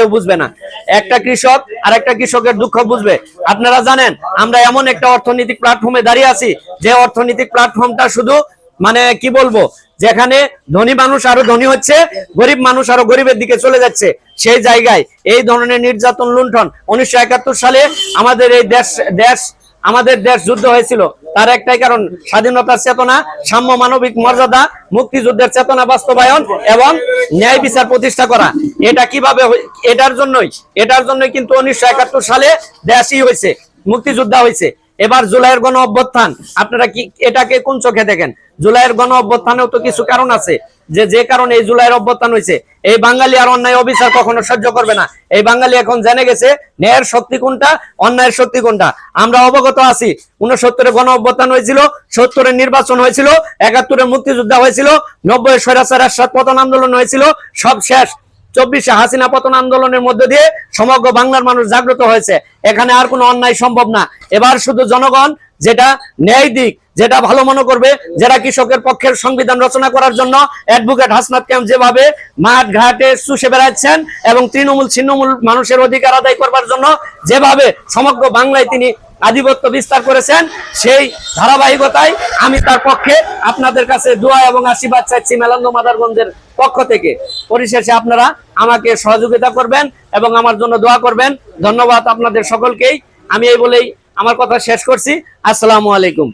কেউ বুঝবে না। একটা কৃষক আর একটা কৃষকের দুঃখ বুঝবে। আপনারা জানেন আমরা এমন একটা অর্থনৈতিক প্ল্যাটফর্মে দাঁড়িয়ে আছি যে অর্থনৈতিক প্ল্যাটফর্মটা শুধু মানে কি বলবো, যেখানে ধনী মানুষ আরো ধনী হচ্ছে, গরিব মানুষ আরো গরিবের দিকে চলে যাচ্ছে। সেই জায়গায় এই ধরনের নির্যাতন লুণ্ঠন 1971 সালে আমাদের এই আমাদের দেশ যুদ্ধ হয়েছিল, তার একটাই কারণ স্বাধীনতার চেতনা, সাম্য মানবিক মর্যাদা, মুক্তিযুদ্ধের চেতনা বাস্তবায়ন এবং ন্যায় বিচার প্রতিষ্ঠা করা। এটা কিভাবে, এটার জন্যই কিন্তু 1971 সালে দেশই হয়েছে, মুক্তিযোদ্ধা হয়েছে। এবার জুলাইয়ের গণ অভ্যুত্থান আপনারা কি এটাকে কোন চোখে দেখেন? জুলাইয়ের গণ অভ্যুত্থানেও তো কিছু কারণ আছে, যে কারণে এই জুলাইয়ের অভ্যুত্থান হয়েছে। এই বাঙালি আর অন্যায় অবিচার কখনো সহ্য করবে না। এই বাঙালি এখন জেনে গেছে ন্যায়ের শক্তি কোনটা, অন্যায়ের শক্তি কোনটা। আমরা অবগত আছি 69-এ গণ অভ্যুত্থান হয়েছিল, 70-এর নির্বাচন হয়েছিল, 71-এর মুক্তিযোদ্ধা হয়েছিল, 90-এর স্বৈরাচার এরশাদ পতন আন্দোলন হয়েছিল, সব শেষ। 24-এ হাসিনা পতন আন্দোলনের মধ্য দিয়ে সমগ্র বাংলার মানুষ জাগ্রত হয়েছে। এখানে আর কোনো অন্যায় সম্ভব না। এবার শুধু জনগণ যেটা ন্যায় দিক, যেটা ভালো মনে করবে, যারা কৃষকের পক্ষের সংবিধান রচনা করার জন্য অ্যাডভোকেট হাসনাত ক্যাম্প যেভাবে মাঠ ঘাটে চুষে বেড়াচ্ছেন এবং তৃণমূল ছিন্নমূল মানুষের অধিকার আদায় করবার জন্য যেভাবে সমগ্র বাংলায় তিনি আধিপত্য বিস্তার করেছেন, সেই ধারাবাহিকতায় আমি তার পক্ষে আপনাদের কাছে দোয়া এবং আশীর্বাদ চাইছি মেলান্দ মাদারগঞ্জের পক্ষ থেকে। পরিশেষে আপনারা আমাকে সহযোগিতা করবেন এবং আমার জন্য দোয়া করবেন। ধন্যবাদ আপনাদের সকলকেই। আমি এই বলেই আমার কথা শেষ করছি। আসসালামু আলাইকুম।